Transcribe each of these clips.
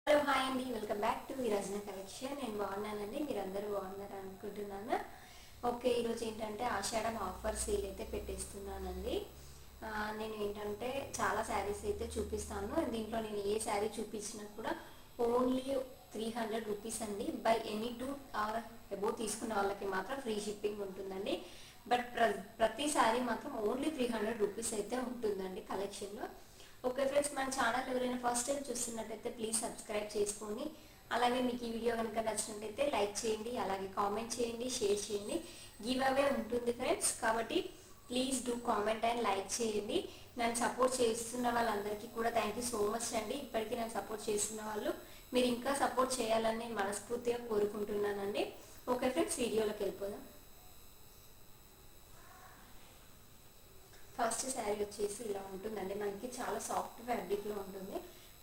Hello hi అండి, welcome back to విరాజన collection. నేను బాగున్నానండి, మీరందరూ బాగున్నారు అనుకుంటున్నాను. ఓకే, ఈరోజు ఏంటంటే ఆషాఢం ఆఫర్ సేల్ అయితే పెట్టేస్తున్నానండి. నేను ఏంటంటే చాలా శారీస్ అయితే చూపిస్తాను. దీంట్లో నేను ఏ శారీ చూపించినా కూడా ఓన్లీ 300 రూపీస్ అండి. బై ఎనీ 2 ఆర్ అబోవ్ తీసుకున్న వాళ్ళకి మాత్రం ఫ్రీ షిప్పింగ్ ఉంటుందండి. బట్ ప్రతి శారీ మాత్రం ఓన్లీ 300 రూపీస్ అయితే ఉంటుందండి కలెక్షన్లో. ఓకే ఫ్రెండ్స్, మన ఛానల్ ఎవరైనా ఫస్ట్ టైం చూస్తున్నట్టయితే ప్లీజ్ సబ్స్క్రైబ్ చేసుకొని, అలాగే మీకు ఈ వీడియో కనుక నచ్చినట్టయితే లైక్ చేయండి, అలాగే కామెంట్ చేయండి, షేర్ చేయండి. గివ్ అవే ఉంటుంది ఫ్రెండ్స్, కాబట్టి please do comment and like చేయండి. నన్ను సపోర్ట్ చేస్తున్న వాళ్ళందరికీ కూడా థ్యాంక్ యూ సో మచ్ అండి. ఇప్పటికీ నన్ను సపోర్ట్ చేస్తున్న వాళ్ళు మీరు ఇంకా సపోర్ట్ చేయాలని మనస్ఫూర్తిగా కోరుకుంటున్నానండి. ఓకే ఫ్రెండ్స్, వీడియోలోకి వెళ్ళిపోదాం. ఫస్ట్ శారీ వచ్చేసి ఇలా ఉంటుందండి. మనకి చాలా సాఫ్ట్ ఫ్యాబ్రిక్లో ఉంటుంది.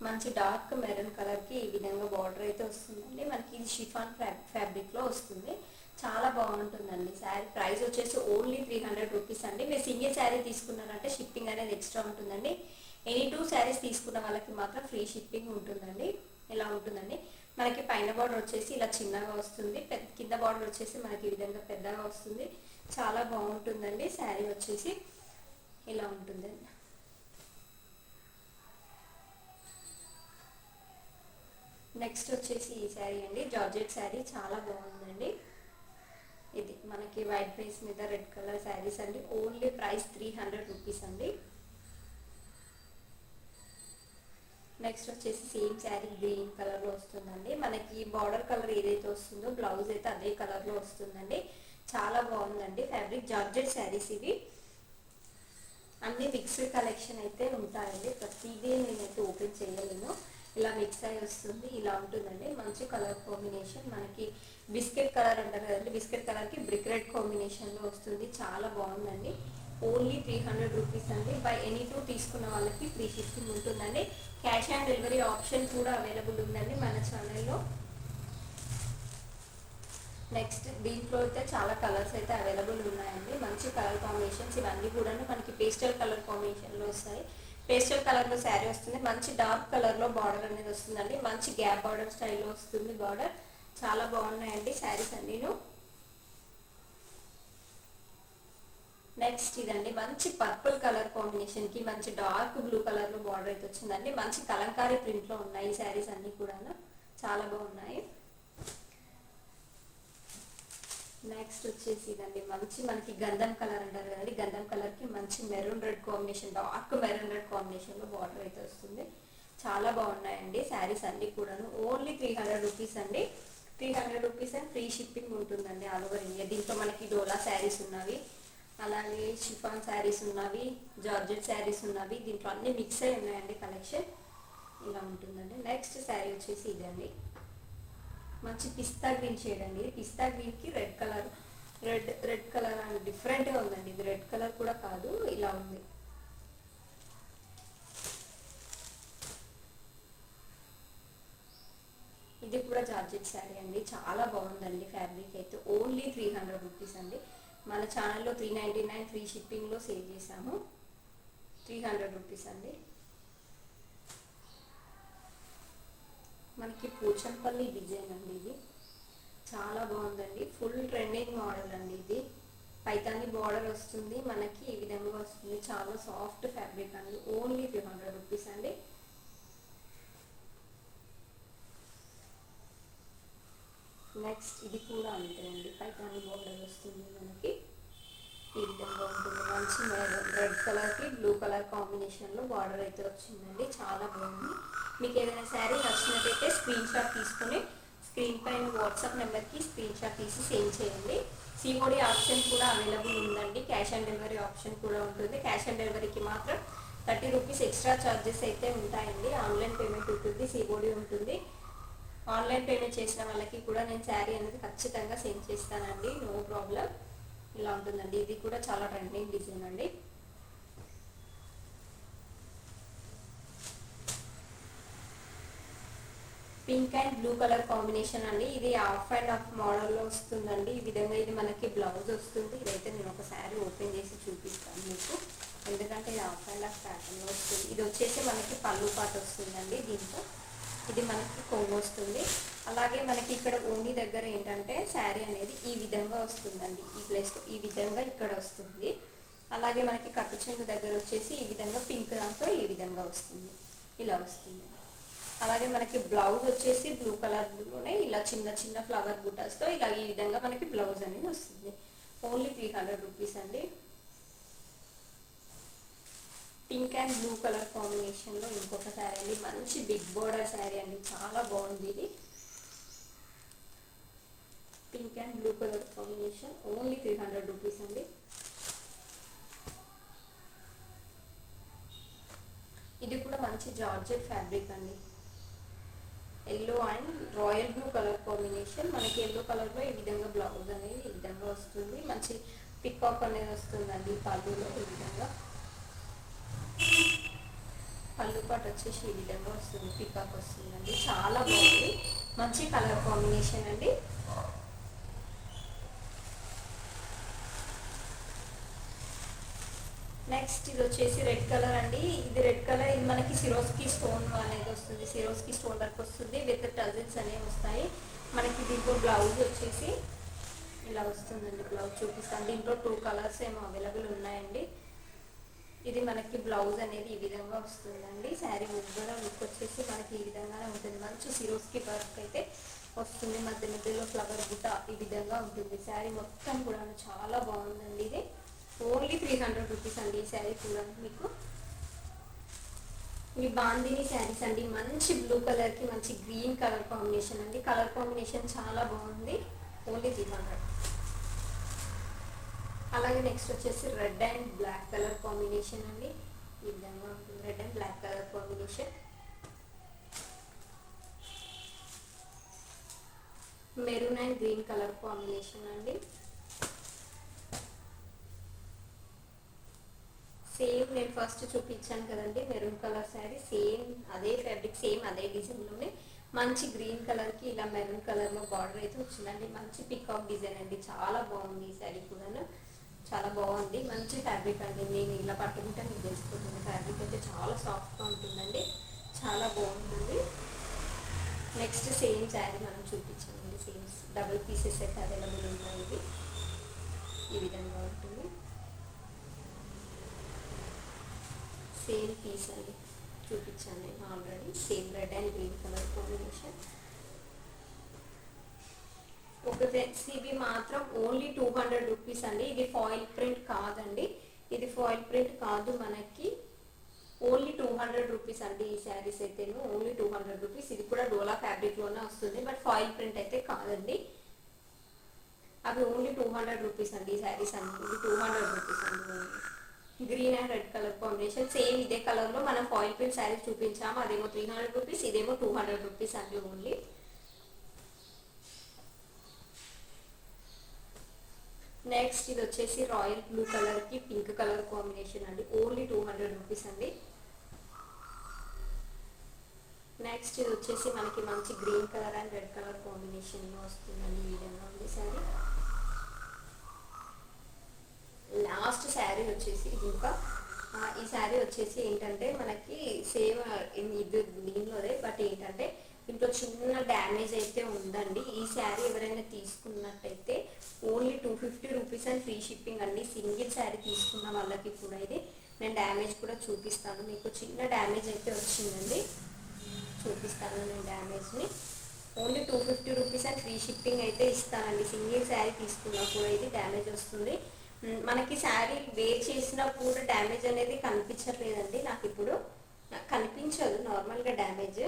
మంచి డార్క్ మెరూన్ కలర్కి ఈ విధంగా బార్డర్ అయితే వస్తుందండి. మనకి ఇది షిఫాన్ ఫ్యాబ్రిక్లో వస్తుంది. చాలా బాగుంటుందండి. శారీ ప్రైస్ వచ్చేసి ఓన్లీ 300 రూపీస్ అండి. మీరు సింగిల్ శారీ తీసుకున్నారంటే షిప్పింగ్ అనేది ఎక్స్ట్రా ఉంటుందండి. ఎనీ 2 శారీస్ తీసుకున్న వాళ్ళకి మాత్రం ఫ్రీ షిప్పింగ్ ఉంటుందండి. ఇలా ఉంటుందండి. మనకి పైన బార్డర్ వచ్చేసి ఇలా చిన్నగా వస్తుంది, కింద బార్డర్ వచ్చేసి మనకి ఈ విధంగా పెద్దగా వస్తుంది. చాలా బాగుంటుందండి. శారీ వచ్చేసి ఇలా ఉంటుంది. నెక్స్ట్ వచ్చేసి ఈ శారీ అండి, జార్జెట్ శారీ. చాలా బాగుందండి. ఇది మనకి వైట్ బేస్ మీద రెడ్ కలర్ శారీస్ అండి. ఓన్లీ ప్రైస్ 300 రూపీస్ అండి. నెక్స్ట్ వచ్చేసి సేమ్ శారీ గ్రీన్ కలర్లో వస్తుందండి. మనకి బార్డర్ కలర్ ఏదైతే వస్తుందో బ్లౌజ్ అయితే అదే కలర్లో వస్తుందండి. చాలా బాగుందండి ఫ్యాబ్రిక్. జార్జెట్ శారీస్ ఇవి అన్ని మిక్స్డ్ కలెక్షన్ అయితే ఉంటాయండి. ప్రతిదీ నేనైతే ఓపెన్ చేయలేను. ఇలా మిక్స్ అయి వస్తుంది. ఇలా ఉంటుందండి. మంచి కలర్ కాంబినేషన్. మనకి బిస్కెట్ కలర్ అంటారు కదండి, బిస్కెట్ కలర్కి బ్రిక్ రెడ్ కాంబినేషన్లో వస్తుంది. చాలా బాగుందండి. ఓన్లీ 300 రూపీస్ అండి. బై ఎనీ 2 తీసుకున్న వాళ్ళకి ఫ్రీ షిప్పింగ్ ఉంటుందండి. క్యాష్ ఆన్ డెలివరీ ఆప్షన్ కూడా అవైలబుల్ ఉందండి మన ఛానల్లో. నెక్స్ట్ దీంట్లో అయితే చాలా కలర్స్ అయితే అవైలబుల్ ఉన్నాయండి. మంచి కలర్ కాంబినేషన్స్. ఇవన్నీ కూడా మనకి పేస్టల్ కలర్ కాంబినేషన్లో వస్తాయి. పేస్టల్ కలర్లో శారీ వస్తుంది. మంచి డార్క్ కలర్లో బార్డర్ అనేది వస్తుందండి. మంచి గ్యాప్ బార్డర్ స్టైల్లో వస్తుంది బార్డర్. చాలా బాగున్నాయండి శారీస్ అన్నీను. నెక్స్ట్ ఇదండి, మంచి పర్పుల్ కలర్ కాంబినేషన్కి మంచి డార్క్ బ్లూ కలర్లో బార్డర్ అయితే వచ్చిందండి. మంచి కలంకారీ ప్రింట్లో ఉన్నాయి ఈ శారీస్ అన్నీ కూడా. చాలా బాగున్నాయి. నెక్స్ట్ వచ్చేసి ఇదండి, మంచి మనకి గంధం కలర్ అంటారు కదండి, గంధం కలర్కి మంచి maroon red combination, dark maroon red కాంబినేషన్లో బార్డర్ అయితే వస్తుంది. చాలా బాగున్నాయండి శారీస్ అన్నీ కూడాను. ఓన్లీ 300 రూపీస్ అండి. 300 రూపీస్ అండ్ ఫ్రీ షిప్పింగ్ ఉంటుందండి ఆల్ ఓవర్ ఇండియా. దీంట్లో మనకి డోలా శారీస్ ఉన్నవి, అలాగే షిఫాన్ శారీస్ ఉన్నవి, జార్జెట్ శారీస్ ఉన్నవి. దీంట్లో అన్నీ మిక్స్ అయి ఉన్నాయండి కలెక్షన్. ఇలా ఉంటుందండి. నెక్స్ట్ శారీ వచ్చేసి ఇదండి, మంచి పిస్తా గ్రీన్ షేడ్ అండి. పిస్తా గ్రీన్కి రెడ్ కలర్, రెడ్ కలర్ అని డిఫరెంట్గా ఉందండి. ఇది రెడ్ కలర్ కూడా కాదు, ఇలా ఉంది. ఇది కూడా జార్జెట్ శారీ అండి. చాలా బాగుందండి ఫ్యాబ్రిక్ అయితే. ఓన్లీ 300 రూపీస్ అండి. మన ఛానల్లో 399 ఫ్రీ షిప్పింగ్లో సేల్ చేసాము. 300 రూపీస్ అండి. మనకి పోచంపల్లి డిజైన్ అండి. ఇది చాలా బాగుందండి. ఫుల్ ట్రెండింగ్ మోడల్ అండి. ఇది పైతాని బార్డర్ వస్తుంది మనకి, ఈ విధంగా వస్తుంది. చాలా సాఫ్ట్ ఫ్యాబ్రిక్ అండి. ఓన్లీ 300 రూపీస్ అండి. నెక్స్ట్ ఇది కూడా అంతే అండి, పైతాని బార్డర్ వస్తుంది మనకి, ఈ విధంగా ఉంటుంది. మంచి రెడ్ కలర్కి బ్లూ కలర్ కాంబినేషన్లో బార్డర్ అయితే వచ్చిందండి. చాలా బాగుంది. మీకు ఏదైనా శారీ నచ్చినట్టయితే స్క్రీన్ షాట్ తీసుకుని స్క్రీన్ పైన వాట్సాప్ నెంబర్కి స్క్రీన్ షాట్ తీసి సెండ్ చేయండి. సిఓడి ఆప్షన్ కూడా అవైలబుల్ ఉందండి. క్యాష్ ఆన్ డెలివరీ ఆప్షన్ కూడా ఉంటుంది. క్యాష్ ఆన్ డెలివరీకి మాత్రం 30 రూపీస్ ఎక్స్ట్రా ఛార్జెస్ అయితే ఉంటాయండి. ఆన్లైన్ పేమెంట్ ఉంటుంది, సిఓడి ఉంటుంది. ఆన్లైన్ పేమెంట్ చేసిన వాళ్ళకి కూడా నేను శారీ అనేది ఖచ్చితంగా సెండ్ చేస్తానండి, నో ప్రాబ్లం. ఇలా ఉంటుందండి. ఇది కూడా చాలా ట్రెండింగ్ డిజైన్ అండి. Pink and blue colour combination అండి. ఇది ఆఫ్ అండ్ ఆఫ్ మోడల్లో వస్తుందండి. ఈ విధంగా ఇది మనకి బ్లౌజ్ వస్తుంది. ఇదైతే నేను ఒక శారీ ఓపెన్ చేసి చూపిస్తాను మీకు, ఎందుకంటే ఇది ఆఫ్ అండ్ ఆఫ్ ప్యాటర్న్లో వస్తుంది. ఇది వచ్చేసి మనకి పళ్ళు పాట వస్తుందండి. దీంతో ఇది మనకి కొంగు వస్తుంది. అలాగే మనకి ఇక్కడ ఓణి దగ్గర ఏంటంటే శారీ అనేది ఈ విధంగా వస్తుందండి. ఈ ప్లేస్లో ఈ విధంగా ఇక్కడ వస్తుంది. అలాగే మనకి కట్టు చెంగు దగ్గర వచ్చేసి ఈ విధంగా పింక్ దాంతో ఈ విధంగా వస్తుంది, ఇలా వస్తుంది. అలాగే మనకి బ్లౌజ్ వచ్చేసి బ్లూ కలర్లోనే ఇలా చిన్న చిన్న ఫ్లవర్ బూటాస్తో ఇలా ఈ విధంగా మనకి బ్లౌజ్ అనేది వస్తుంది. ఓన్లీ 300 రూపీస్ అండి. పింక్ అండ్ బ్లూ కలర్ కాంబినేషన్లో ఇంకొక శారీ అండి, మంచి బిగ్ బోర్డర్ శారీ అండి, చాలా బాగుంది ఇది. Pink and blue colour combination, only 300 rupees అండి. ఇది కూడా మంచి జార్జెట్ ఫ్యాబ్రిక్ అండి. Yellow and royal blue colour combination. మనకి ఎల్లో కలర్లో ఈ విధంగా బ్లౌజ్ అనేది ఈ విధంగా వస్తుంది. మంచి పికాక్ అనేది వస్తుందండి పళ్ళులో. ఈ విధంగా పళ్ళు పాటు వచ్చేసి ఈ విధంగా వస్తుంది, పికాక్ వస్తుందండి, చాలా బాగుంది. మంచి కలర్ కాంబినేషన్ అండి. నెక్స్ట్ ఇది వచ్చేసి రెడ్ కలర్ అండి. ఇది రెడ్ కలర్, ఇది మనకి సిరోస్కి స్టోన్ అనేది వస్తుంది, సిరోస్కి స్టోన్ వర్క్ వస్తుంది విత్ టజిల్స్ అనేవి వస్తాయి. మనకి దీంట్లో బ్లౌజ్ వచ్చేసి ఇలా వస్తుందండి. బ్లౌజ్ చూపిస్తాను. దీంట్లో 2 కలర్స్ ఏమో అవైలబుల్ ఉన్నాయండి. ఇది మనకి బ్లౌజ్ అనేది ఈ విధంగా వస్తుందండి. శారీ ముగ్గురు లుక్ వచ్చేసి మనకి ఈ విధంగానే ఉంటుంది. మంచి సిరోస్కి వర్క్ అయితే వస్తుంది, మధ్య మధ్యలో ఫ్లవర్ బుట్ట ఈ విధంగా ఉంటుంది. శారీ మొత్తం కూడా చాలా బాగుందండి. ఇది ఓన్లీ 300 రూపీస్ అండి. ఈ శారీ కూడా మీకు ఈ బాందిని శారీస్ అండి. మంచి బ్లూ కలర్కి మంచి గ్రీన్ కలర్ కాంబినేషన్ అండి. కలర్ కాంబినేషన్ చాలా బాగుంది. ఓన్లీ 300. అలాగే నెక్స్ట్ వచ్చేసి red and black colour combination అండి. ఈ విధంగా ఉంటుంది red and black colour combination. Maroon and green colour combination అండి. సేమ్ నేను ఫస్ట్ చూపించాను కదండి మెరూన్ కలర్ శారీ, సేమ్ అదే ఫ్యాబ్రిక్, సేమ్ అదే డిజైన్లోనే మంచి గ్రీన్ కలర్కి ఇలా మెరూన్ కలర్లో బార్డర్ అయితే వచ్చిందండి. మంచి పికాక్ డిజైన్ అండి, చాలా బాగుంది. ఈ శారీ కూడా చాలా బాగుంది. మంచి ఫ్యాబ్రిక్ అండి. నేను ఇలా పట్టుకుంటే మీకు తెలిసిపోతుంది. ఫ్యాబ్రిక్ అయితే చాలా సాఫ్ట్గా ఉంటుందండి, చాలా బాగుంటుంది. నెక్స్ట్ సేమ్ శారీ మనం చూపించామండి. సేమ్ డబుల్ పీసెస్ అయితే అవైలబుల్ ఉన్నాయి. ఇది ఈ విధంగా ఉంటుంది. సేమ్ పీస్ అండి, చూపించాను నేను already. Same red and green colour combination. ఒక సిబి మాత్రం ఓన్లీ 200 రూపీస్ అండి. ఇది ఫాయిల్ ప్రింట్ కాదండి, ఇది ఫాయిల్ ప్రింట్ కాదు, మనకి ఓన్లీ 200 రూపీస్ అండి. ఈ శారీస్ అయితే ఓన్లీ 200 రూపీస్. ఇది కూడా డోలా ఫ్యాబ్రిక్లోనే వస్తుంది, బట్ ఫాయిల్ ప్రింట్ అయితే కాదండి. అవి ఓన్లీ 200 రూపీస్ అండి. ఈ శారీస్ అన్ని ఇది 200 రూపీస్ అండి. Green and red colour combination. Same ఇదే కలర్లో మనం ఫాయిల్ ప్రింట్ శారీ చూపించాము, అదేమో 300 రూపీస్, ఇదేమో 200 రూపీస్ అండి ఓన్లీ. నెక్స్ట్ ఇది వచ్చేసి రాయల్ బ్లూ కలర్కి పింక్ కలర్ కాంబినేషన్ అండి. ఓన్లీ 200 రూపీస్ అండి. నెక్స్ట్ ఇది వచ్చేసి మనకి మంచి green colour and red colour కాంబినేషన్లో వస్తుందండి. ఈ విధంగా ఉంది శారీ. లాస్ట్ శారీ వచ్చేసి ఇంకా ఈ శారీ వచ్చేసి ఏంటంటే మనకి సేమ్ ఇది దీనిలోనే, బట్ ఏంటంటే ఇంట్లో చిన్న డ్యామేజ్ అయితే ఉందండి. ఈ శారీ ఎవరైనా తీసుకున్నట్టయితే only 250 rupees and free shipping అండి. సింగిల్ శారీ తీసుకున్న వాళ్ళకి కూడా ఇది నేను డ్యామేజ్ కూడా చూపిస్తాను. మీకు చిన్న డ్యామేజ్ అయితే వచ్చిందండి, చూపిస్తాను నేను డ్యామేజ్ని. Only 250 rupees and free shipping అయితే ఇస్తానండి. సింగిల్ శారీ తీసుకున్నా కూడా ఇది డ్యామేజ్ వస్తుంది. మనకి శారీ వేర్ చేసినా కూడా డ్యామేజ్ అనేది కనిపించట్లేదండి. నాకు ఇప్పుడు కనిపించదు నార్మల్గా డ్యామేజ్.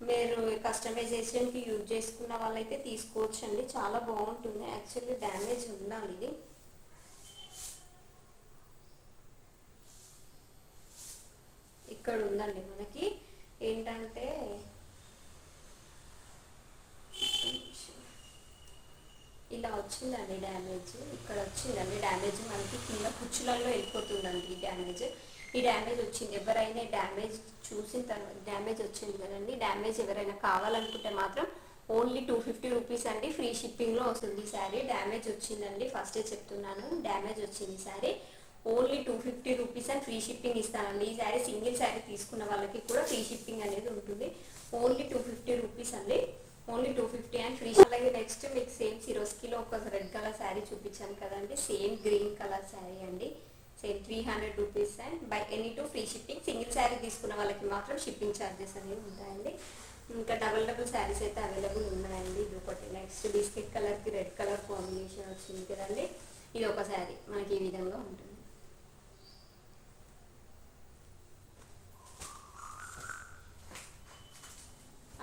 మీరు కస్టమైజేషన్కి యూజ్ చేసుకున్న వాళ్ళైతే తీసుకోవచ్చు అండి, చాలా బాగుంటుంది. యాక్చువల్లీ డ్యామేజ్ ఉండాలి. ఇది ఇక్కడ ఉందండి. మనకి ఏంటంటే ఇలా వచ్చిందండి డ్యామేజ్, ఇక్కడ వచ్చిందండి డ్యామేజ్. మనకి కింద కుచ్చులలో వెళ్ళిపోతుందండి ఈ డ్యామేజ్. ఈ డ్యామేజ్ వచ్చింది. ఎవరైనా డ్యామేజ్ చూసిన తర్వాత డ్యామేజ్ వచ్చింది కదండి, డ్యామేజ్ ఎవరైనా కావాలనుకుంటే మాత్రం ఓన్లీ 250 రూపీస్ అండి. ఫ్రీ షిప్పింగ్లో వస్తుంది ఈ శారీ. డ్యామేజ్ వచ్చిందండి, ఫస్టే చెప్తున్నాను, డ్యామేజ్ వచ్చింది sari. Only 250 rupees and free shipping ఇస్తానండి. ఈ శారీ సింగిల్ శారీ తీసుకున్న వాళ్ళకి కూడా ఫ్రీ షిప్పింగ్ అనేది ఉంటుంది. ఓన్లీ 250 రూపీస్ అండి, ఓన్లీ 250 అండ్ ఫ్రీ. అలాగే నెక్స్ట్ మీకు సేమ్ సిరోస్కిలో ఒక రెడ్ కలర్ శారీ చూపించాను కదండి, సేమ్ గ్రీన్ కలర్ శారీ అండి, same 300 rupees and by any two free shipping. Single sari తీసుకున్న వాళ్ళకి మాత్రం షిప్పింగ్ ఛార్జెస్ అనేవి ఉంటాయండి. ఇంకా డబుల్ శారీస్ అయితే అవైలబుల్ ఉన్నాయండి. ఇది ఒకటి. నెక్స్ట్ బిస్కెట్ కలర్కి రెడ్ కలర్ కాంబినేషన్ వచ్చింది కదండి, ఇది ఒక శారీ మనకి ఈ విధంగా ఉంటుంది.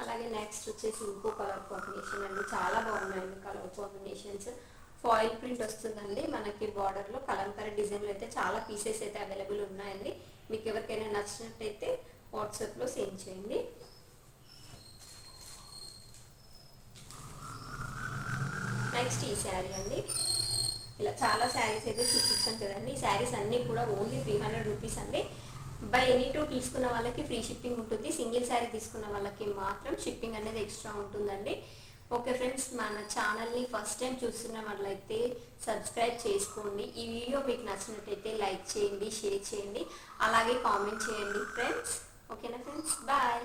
అలాగే నెక్స్ట్ వచ్చేసి ఇంకో కలర్ కాంబినేషన్ అండి, చాలా బాగున్నాయండి కలర్ కాంబినేషన్స్. ఫాయిల్ ప్రింట్ వస్తుందండి మనకి బార్డర్లో, కలంకారీ డిజైన్లో అయితే చాలా పీసెస్ అయితే అవైలబుల్ ఉన్నాయండి. మీకు ఎవరికైనా నచ్చినట్టయితే వాట్సాప్లో సెండ్ చేయండి. నెక్స్ట్ ఈ శారీ అండి, ఇలా చాలా శారీస్ అయితే చూపించాను కదండి. ఈ శారీస్ అన్నీ కూడా ఓన్లీ 300 రూపీస్ అండి. బై ఎనీ టూ తీసుకున్న వాళ్ళకి ఫ్రీ షిప్పింగ్ ఉంటుంది. సింగిల్ శారీ తీసుకున్న వాళ్ళకి మాత్రం షిప్పింగ్ అనేది ఎక్స్ట్రా ఉంటుందండి. ఓకే ఫ్రెండ్స్, మన ఛానల్ని ఫస్ట్ టైం చూస్తున్న వాళ్ళైతే సబ్స్క్రైబ్ చేసుకోండి. ఈ వీడియో మీకు నచ్చినట్టయితే లైక్ చేయండి, షేర్ చేయండి, అలాగే కామెంట్ చేయండి ఫ్రెండ్స్. ఓకేనా ఫ్రెండ్స్, బాయ్.